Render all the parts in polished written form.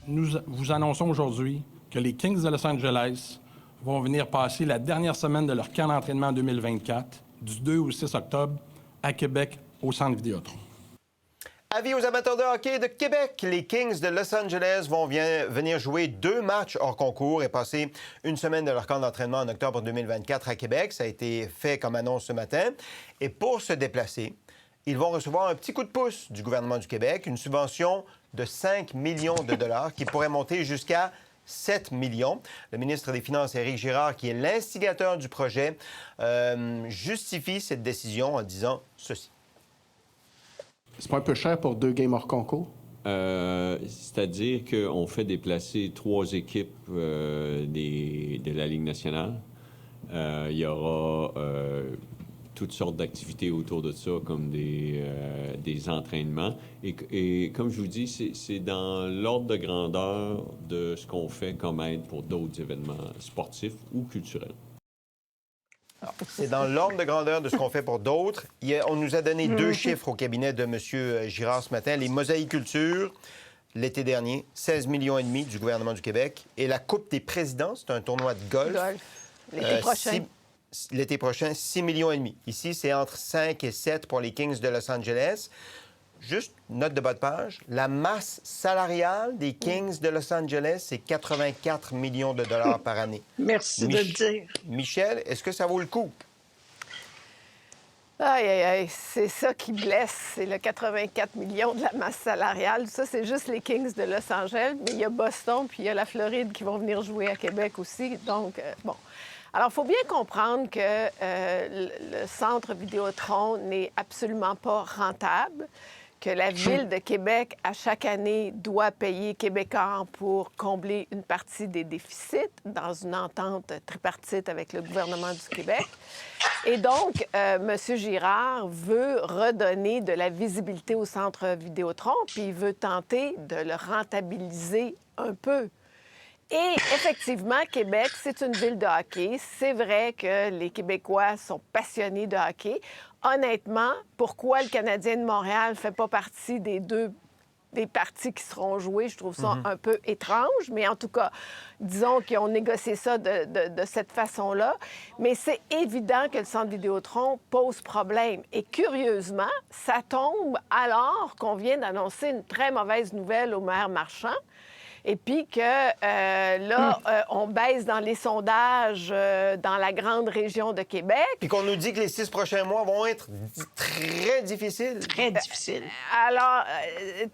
nous vous annonçons aujourd'hui que les Kings de Los Angeles vont venir passer la dernière semaine de leur camp d'entraînement en 2024, du 2 au 6 octobre, à Québec, au Centre Vidéotron. Avis aux amateurs de hockey de Québec, les Kings de Los Angeles vont venir jouer 2 matchs hors concours et passer une semaine de leur camp d'entraînement en octobre 2024 à Québec. Ça a été fait comme annonce ce matin. Et pour se déplacer, ils vont recevoir un petit coup de pouce du gouvernement du Québec, une subvention de 5 millions de dollars qui pourrait monter jusqu'à 7 millions. Le ministre des Finances, Éric Girard, qui est l'instigateur du projet, justifie cette décision en disant ceci. C'est pas un peu cher pour 2 games hors concours? C'est-à-dire qu'on fait déplacer 3 équipes de la Ligue nationale. Il y aura toutes sortes d'activités autour de ça, comme des entraînements. Et comme je vous dis, c'est dans l'ordre de grandeur de ce qu'on fait comme aide pour d'autres événements sportifs ou culturels. C'est dans l'ordre de grandeur de ce qu'on fait pour d'autres. On nous a donné 2 chiffres au cabinet de M. Girard ce matin. Les mosaïcultures, l'été dernier, 16,5 millions du gouvernement du Québec. Et la Coupe des présidents, c'est un tournoi de golf. L'été prochain. L'été prochain, 6,5 millions. Ici, c'est entre 5 et 7 pour les Kings de Los Angeles. Juste note de bas de page, la masse salariale des Kings de Los Angeles, c'est 84 millions de dollars par année. Merci de le dire. Michel, est-ce que ça vaut le coup? Aïe, aïe, aïe, c'est ça qui blesse, c'est le 84 millions de la masse salariale. Ça, c'est juste les Kings de Los Angeles, mais il y a Boston puis il y a la Floride qui vont venir jouer à Québec aussi. Donc, bon. Alors, il faut bien comprendre que le centre Vidéotron n'est absolument pas rentable, que la Ville de Québec, à chaque année, doit payer Québécois pour combler une partie des déficits dans une entente tripartite avec le gouvernement du Québec. Et donc, M. Girard veut redonner de la visibilité au centre Vidéotron, puis il veut tenter de le rentabiliser un peu. Et effectivement, Québec, c'est une ville de hockey. C'est vrai que les Québécois sont passionnés de hockey. Honnêtement, pourquoi le Canadien de Montréal ne fait pas partie des parties qui seront jouées, je trouve ça un peu étrange. Mais en tout cas, disons qu'ils ont négocié ça de cette façon-là. Mais c'est évident que le centre Vidéotron pose problème. Et curieusement, ça tombe alors qu'on vient d'annoncer une très mauvaise nouvelle au maire Marchand. Et puis que on baisse dans les sondages dans la grande région de Québec. Puis qu'on nous dit que les 6 prochains mois vont être très difficiles. Très difficile. Alors,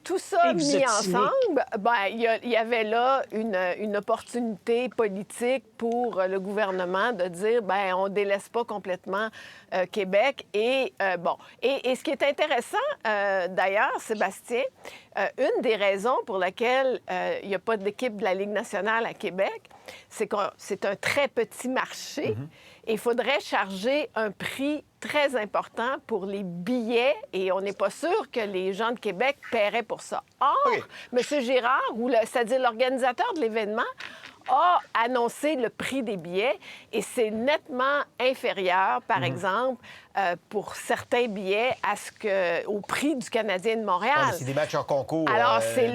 tout ça mis ensemble, il y avait là une opportunité politique pour le gouvernement de dire, on ne délaisse pas complètement Québec. Et et ce qui est intéressant, d'ailleurs, Sébastien, une des raisons pour laquelle il n'y a pas d'équipe de la Ligue nationale à Québec, c'est que c'est un très petit marché et il faudrait charger un prix très important pour les billets et on n'est pas sûr que les gens de Québec paieraient pour ça. Or, M. Girard, c'est-à-dire l'organisateur de l'événement, a annoncé le prix des billets et c'est nettement inférieur, par exemple, pour certains billets au prix du Canadien de Montréal. Mais c'est des matchs en concours,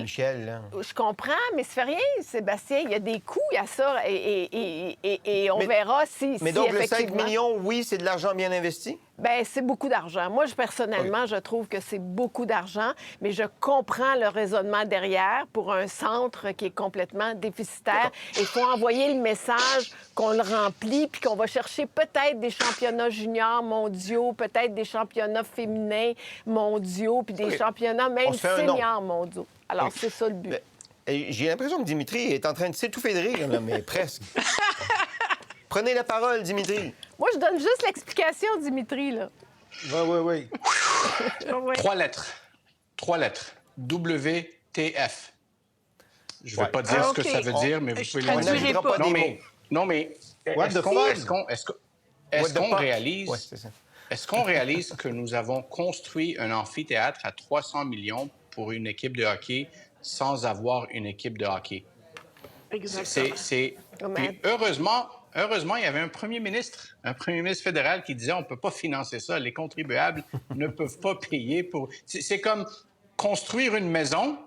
Michel. Là. Je comprends, mais ça fait rien, Sébastien. Il y a des coûts à ça et on verra si Mais donc, effectivement... le 5 millions, oui, c'est de l'argent bien investi? Bien, c'est beaucoup d'argent. Moi, personnellement, je trouve que c'est beaucoup d'argent, mais je comprends le raisonnement derrière pour un centre qui est complètement déficitaire. Il faut envoyer le message qu'on le remplit puis qu'on va chercher peut-être des championnats juniors mondiaux, peut-être des championnats féminins mondiaux, puis des championnats même seniors mondiaux. Alors, c'est ça le but. J'ai l'impression que Dimitri est en train de s'étouffer de rire, là, mais presque. Prenez la parole, Dimitri. Moi, je donne juste l'explication, Dimitri, là. Oui. 3 lettres. 3 lettres. WTF. Je ne vais pas dire ce que ça veut dire, mais vous pouvez le dire. pas non, mais est-ce qu'on réalise que nous avons construit un amphithéâtre à 300 millions pour une équipe de hockey sans avoir une équipe de hockey? Exactement. Puis heureusement, il y avait un premier ministre fédéral qui disait on ne peut pas financer ça. Les contribuables ne peuvent pas payer pour... C'est comme construire une maison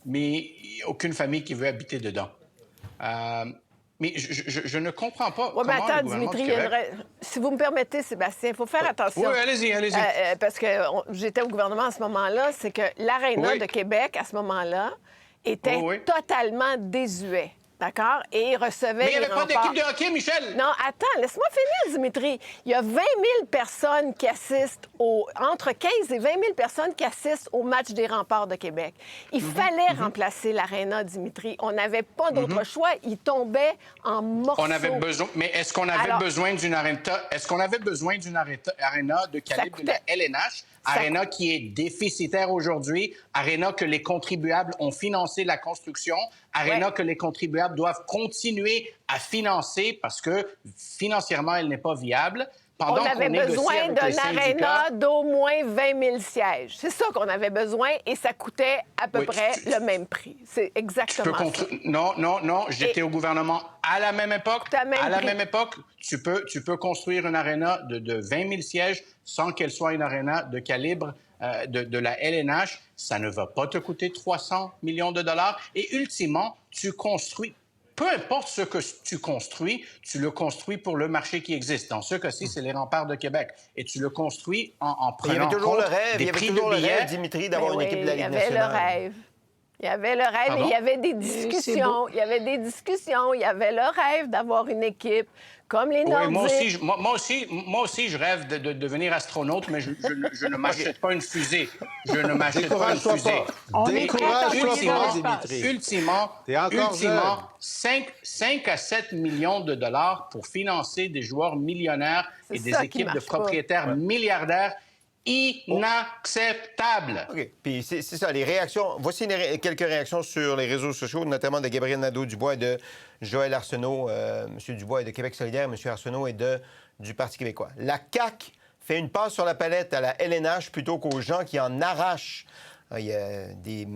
mais aucune famille qui veut habiter dedans. Mais je ne comprends pas Oui, mais comment attends, le gouvernement Dimitri, du Québec... si vous me permettez, Sébastien, il faut faire attention. Oui, allez-y. Parce que j'étais au gouvernement à ce moment-là, c'est que l'Aréna de Québec, à ce moment-là, était totalement désuet. D'accord? Et il recevait. Mais il n'y avait pas d'équipe de hockey, Michel! Non, attends, laisse-moi finir, Dimitri. Il y a 20 000 personnes qui assistent entre 15 et 20 000 personnes qui assistent au match des Remparts de Québec. Il fallait remplacer l'Aréna, Dimitri. On n'avait pas d'autre choix. Il tombait en morceaux. On avait besoin. Mais est-ce qu'on avait besoin d'une aréna? Est-ce qu'on avait besoin d'une aréna de calibre de la LNH? Aréna qui est déficitaire aujourd'hui, aréna que les contribuables ont financé la construction, aréna que les contribuables doivent continuer à financer parce que financièrement, elle n'est pas viable. On avait besoin d'un aréna d'au moins 20 000 sièges. C'est ça qu'on avait besoin et ça coûtait à peu près le même prix. C'est exactement ça. Non. J'étais au gouvernement à la même époque. Même époque, tu peux construire une aréna de 20 000 sièges sans qu'elle soit une aréna de calibre de la LNH. Ça ne va pas te coûter 300 millions de dollars. Et ultimement, tu construis... Peu importe ce que tu construis, tu le construis pour le marché qui existe. Dans ce cas-ci, c'est les Remparts de Québec. Et tu le construis en prenant Il y avait toujours le rêve, Dimitri, d'avoir une équipe de la Ligue nationale. Il y avait le rêve et il y avait des discussions. Il y avait le rêve d'avoir une équipe comme les Nordiques. Moi aussi, je rêve de devenir astronaute, mais je ne m'achète pas une fusée. Je ne m'achète pas une fusée. Ultimement, 5 à 7 millions de dollars pour financer des joueurs millionnaires et des équipes de propriétaires milliardaires. Inacceptable. OK. Puis c'est ça, les réactions. Voici quelques réactions sur les réseaux sociaux, notamment de Gabriel Nadeau-Dubois et de Joël Arsenault. M. Dubois est de Québec solidaire, M. Arsenault est du Parti québécois. La CAQ fait une passe sur la palette à la LNH plutôt qu'aux gens qui en arrachent. Il y a des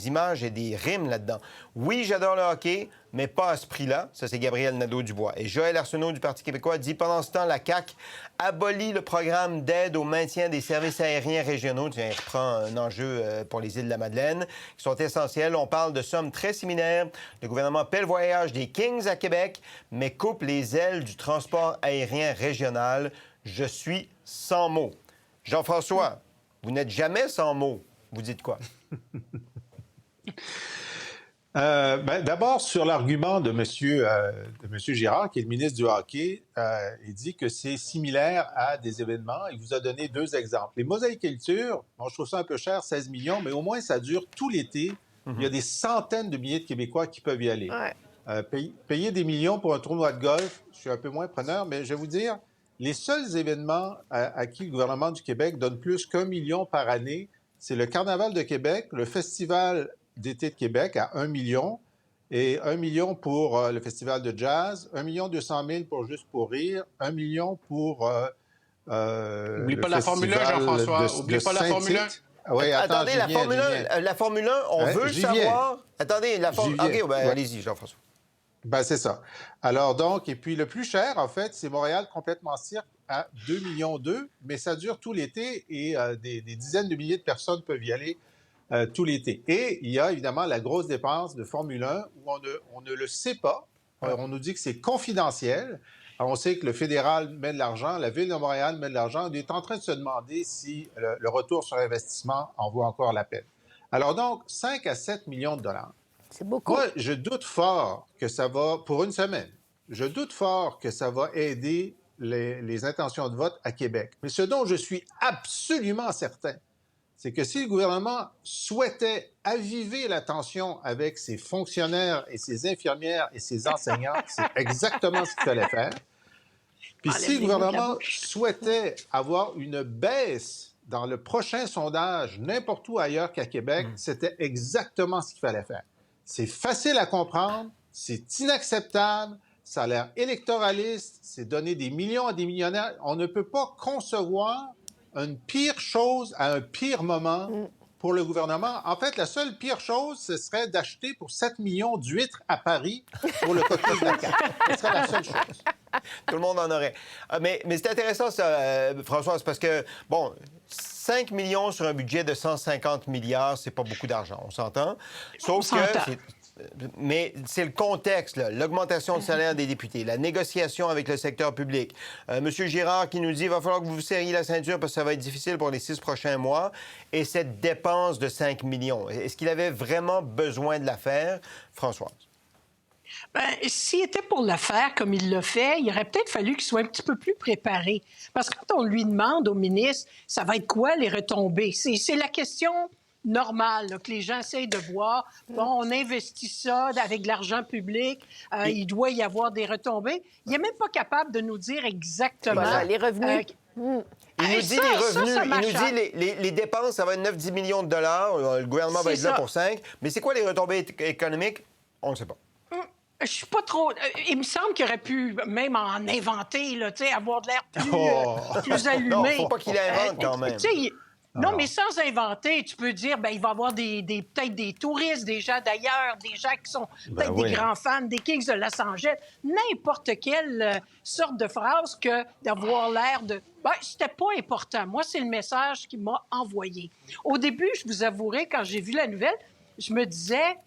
images et des rimes là-dedans. Oui, j'adore le hockey, mais pas à ce prix-là. Ça, c'est Gabriel Nadeau-Dubois. Et Joël Arsenault du Parti québécois dit, pendant ce temps, la CAQ abolit le programme d'aide au maintien des services aériens régionaux. Tiens, il reprend un enjeu pour les îles de la Madeleine, qui sont essentiels. On parle de sommes très similaires. Le gouvernement paie le voyage des Kings à Québec, mais coupe les ailes du transport aérien régional. Je suis sans mots. Jean-François, vous n'êtes jamais sans mots. Vous dites quoi? D'abord, sur l'argument de M. Girard, qui est le ministre du hockey, il dit que c'est similaire à des événements. Il vous a donné 2 exemples. Les mosaïcultures, je trouve ça un peu cher, 16 millions, mais au moins ça dure tout l'été. Il y a des centaines de milliers de Québécois qui peuvent y aller. Payer des millions pour un tournoi de golf, je suis un peu moins preneur, mais je vais vous dire, les seuls événements à qui le gouvernement du Québec donne plus qu'1 million par année, c'est le Carnaval de Québec, le Festival d'été de Québec à 1 million et 1 million pour le Festival de jazz, 1 200 000 pour Juste pour rire, 1 million pour Oublie pas la Formule 1, Jean-François. Oublie pas la Formule 1. Oui, attendez, la Formule 1, on veut savoir... Attendez, la Formule 1... OK, allez-y, Jean-François. C'est ça. Alors donc, et puis le plus cher, en fait, c'est Montréal complètement cirque à 2,2 millions, mais ça dure tout l'été et des dizaines de milliers de personnes peuvent y aller tout l'été. Et il y a évidemment la grosse dépense de Formule 1 où on ne le sait pas. On nous dit que c'est confidentiel. Alors, on sait que le fédéral met de l'argent, la Ville de Montréal met de l'argent. On est en train de se demander si le retour sur investissement en vaut encore la peine. Alors donc, 5 à 7 millions de dollars. C'est beaucoup. Moi, je doute fort que ça va, pour une semaine, je doute fort que ça va aider les intentions de vote à Québec. Mais ce dont je suis absolument certain, c'est que si le gouvernement souhaitait aviver la tension avec ses fonctionnaires et ses infirmières et ses enseignants, c'est exactement ce qu'il fallait faire. Puis si le gouvernement souhaitait avoir une baisse dans le prochain sondage, n'importe où ailleurs qu'à Québec, c'était exactement ce qu'il fallait faire. C'est facile à comprendre, c'est inacceptable, ça a l'air électoraliste, c'est donner des millions à des millionnaires. On ne peut pas concevoir une pire chose à un pire moment pour le gouvernement. En fait, la seule pire chose, ce serait d'acheter pour 7 millions d'huîtres à Paris pour le caucus de la CAQ. Ce serait la seule chose. Tout le monde en aurait. Mais c'est intéressant, ça, Françoise, parce que, bon, 5 millions sur un budget de 150 milliards, c'est pas beaucoup d'argent, on s'entend? Sauf que... Mais c'est le contexte, là, l'augmentation de salaire des députés, la négociation avec le secteur public. Monsieur Girard qui nous dit qu'il va falloir que vous vous serriez la ceinture parce que ça va être difficile pour les 6 prochains mois. Et cette dépense de 5 millions, est-ce qu'il avait vraiment besoin de la faire, Françoise? Bien, s'il était pour le faire comme il l'a fait, il aurait peut-être fallu qu'il soit un petit peu plus préparé. Parce que quand on lui demande au ministre, ça va être quoi les retombées? C'est la question normale là, que les gens essayent de voir. Bon, on investit ça avec de l'argent public, il doit y avoir des retombées. Il n'est même pas capable de nous dire exactement... Voilà, les revenus. Il nous dit les revenus, il nous dit les dépenses, ça va être 9-10 millions de dollars. Le gouvernement va être là pour 5. Mais c'est quoi les retombées économiques? On ne sait pas. Je suis pas trop... Il me semble qu'il aurait pu même en inventer, là, avoir de l'air plus allumé. Non, il ne faut pas qu'il invente quand même. Non, mais sans inventer, tu peux dire, il va y avoir peut-être des touristes, des gens d'ailleurs, des gens qui sont peut-être des grands fans des Kings de Los Angeles. N'importe quelle sorte de phrase que d'avoir l'air de... c'était pas important. Moi, c'est le message qu'il m'a envoyé. Au début, je vous avouerai, quand j'ai vu la nouvelle, je me disais,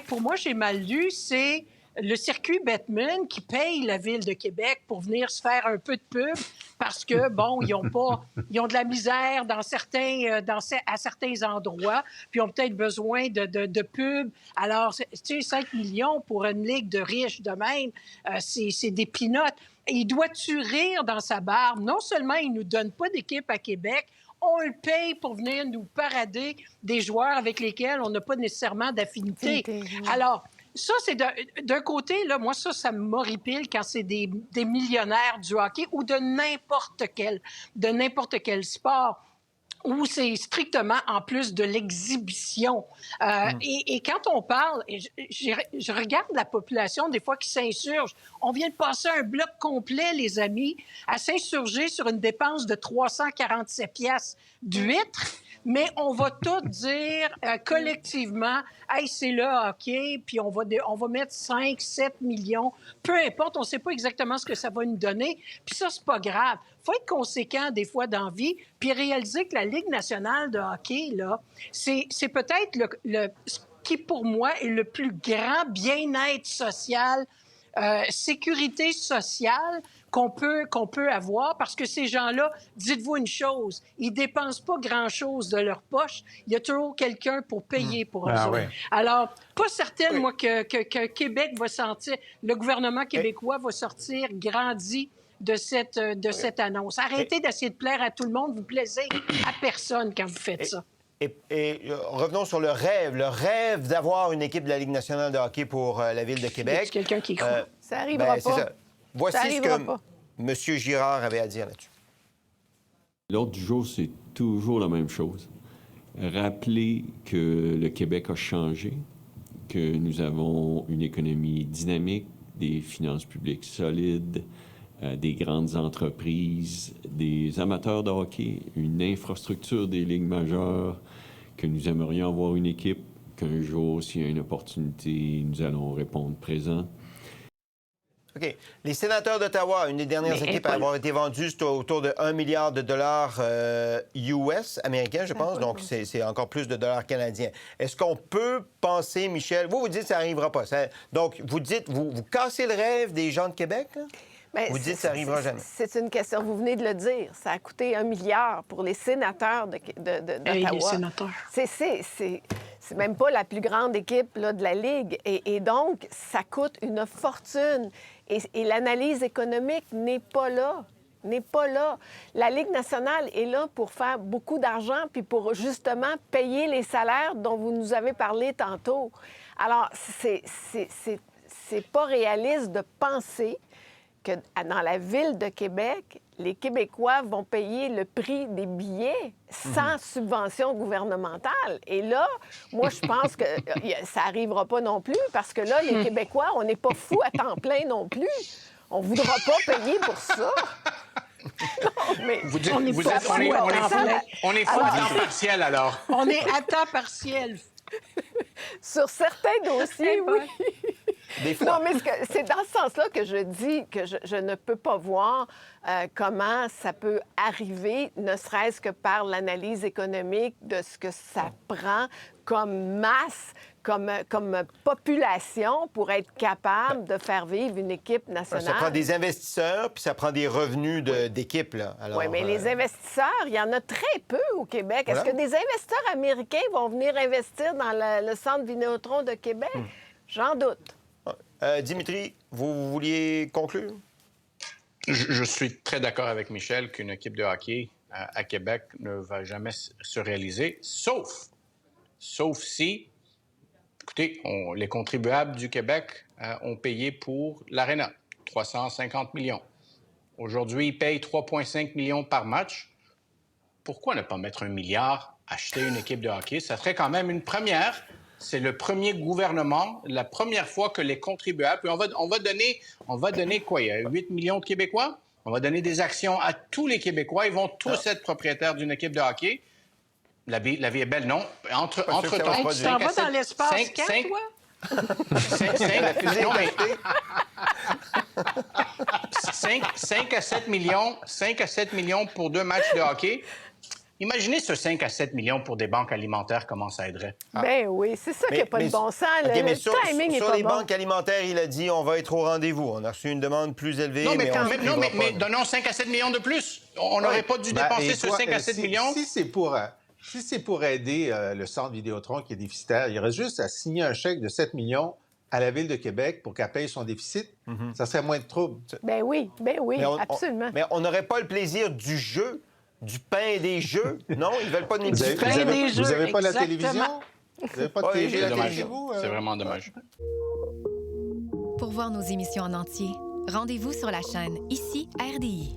pour moi, j'ai mal lu, c'est le circuit Batman qui paye la Ville de Québec pour venir se faire un peu de pub parce que, ils ont de la misère à certains endroits, puis ils ont peut-être besoin de pub. Alors, tu sais, 5 millions pour une ligue de riches de même, c'est des pinottes. Il doit-tu rire dans sa barbe? Non seulement il ne nous donne pas d'équipe à Québec, on le paye pour venir nous parader des joueurs avec lesquels on n'a pas nécessairement d'affinité. Alors, ça, c'est d'un côté, là, moi, ça m'horripile quand c'est des millionnaires du hockey ou de n'importe quel sport où c'est strictement en plus de l'exhibition. Et quand on parle, je regarde la population des fois qui s'insurge. On vient de passer un bloc complet, les amis, à s'insurger sur une dépense de 347 piastres d'huîtres. Mais on va tout dire collectivement, c'est le hockey, puis on va mettre 5, 7 millions, peu importe, on ne sait pas exactement ce que ça va nous donner, puis ça, c'est pas grave. Il faut être conséquent des fois dans la vie, puis réaliser que la Ligue nationale de hockey, là, c'est peut-être ce qui, pour moi, est le plus grand bien-être social, sécurité sociale qu'on peut avoir, parce que ces gens-là, dites-vous une chose, ils ne dépensent pas grand-chose de leur poche. Il y a toujours quelqu'un pour payer pour eux autres. Ouais. Alors, pas certaine, moi, que Québec va sortir, le gouvernement québécois va sortir grandi de cette annonce. Arrêtez d'essayer de plaire à tout le monde. Vous plaisez à personne quand vous faites ça. Et revenons sur le rêve d'avoir une équipe de la Ligue nationale de hockey pour la Ville de Québec. Quelqu'un qui croit. Ça n'arrivera pas. Ça. Voici ce que M. Girard avait à dire là-dessus. L'ordre du jour, c'est toujours la même chose. Rappeler que le Québec a changé, que nous avons une économie dynamique, des finances publiques solides, des grandes entreprises, des amateurs de hockey, une infrastructure des ligues majeures, que nous aimerions avoir une équipe, qu'un jour, s'il y a une opportunité, nous allons répondre présent. OK. Les sénateurs d'Ottawa, une des dernières équipes à avoir été vendue, c'est autour de 1 milliard de dollars US, américains, je pense. Donc, c'est encore plus de dollars canadiens. Est-ce qu'on peut penser, Michel, vous dites que ça n'arrivera pas. Donc, vous dites, vous cassez le rêve des gens de Québec, là? Bien, vous dites que ça n'arrivera jamais. C'est une question. Vous venez de le dire. Ça a coûté 1 milliard pour les sénateurs d'Ottawa. Les sénateurs. C'est même pas la plus grande équipe là, de la Ligue. Et donc, ça coûte une fortune. Et l'analyse économique n'est pas là. La Ligue nationale est là pour faire beaucoup d'argent puis pour justement payer les salaires dont vous nous avez parlé tantôt. Alors, c'est pas réaliste de penser que dans la Ville de Québec, les Québécois vont payer le prix des billets sans subvention gouvernementale. Et là, moi, je pense que ça n'arrivera pas non plus parce que là, les Québécois, on n'est pas fous à temps plein non plus. On ne voudra pas payer pour ça. Non, mais on est fous à temps partiel, alors. On est à temps partiel. Sur certains dossiers, oui. Des fois. Non, mais c'est dans ce sens-là que je dis que je ne peux pas voir comment ça peut arriver, ne serait-ce que par l'analyse économique de ce que ça prend comme masse, comme population pour être capable de faire vivre une équipe nationale. Ça prend des investisseurs, puis ça prend des revenus d'équipe. Oui, mais les investisseurs, il y en a très peu au Québec. Voilà. Est-ce que des investisseurs américains vont venir investir dans le centre Vidéotron de Québec? J'en doute. Dimitri, vous vouliez conclure? Je suis très d'accord avec Michel qu'une équipe de hockey à Québec ne va jamais se réaliser, sauf si, écoutez, les contribuables du Québec ont payé pour l'Arena, 350 millions. Aujourd'hui, ils payent 3,5 millions par match. Pourquoi ne pas mettre 1 milliard, acheter une équipe de hockey? Ça serait quand même une première. C'est le premier gouvernement, la première fois que les contribuables... Puis on va donner quoi? Il y a 8 millions de Québécois? On va donner des actions à tous les Québécois. Ils vont tous être propriétaires d'une équipe de hockey. La vie est belle, non? Entre-temps... Tu t'en vas dans l'espace quand, toi? 5 à 7 millions pour 2 matchs de hockey. Imaginez ce 5 à 7 millions pour des banques alimentaires, comment ça aiderait? Ben oui, c'est ça qui n'a pas de bon sens. Le timing n'est sur pas les bon. banques alimentaires, il a dit on va être au rendez-vous. On a reçu une demande plus élevée. Mais donnons 5 à 7 millions de plus. On n'aurait pas dû dépenser ce 5 à 7 millions. Si c'est pour aider le centre Vidéotron qui est déficitaire, il reste juste à signer un chèque de 7 millions à la Ville de Québec pour qu'elle paye son déficit. Ça serait moins de trouble. Ben oui, absolument. Mais on n'aurait pas le plaisir du jeu, du pain et des jeux. Non, ils veulent pas de Vous n'avez pas la télévision? Vous n'avez pas de télévision chez vous? C'est vraiment dommage. Pour voir nos émissions en entier, rendez-vous sur la chaîne Ici RDI.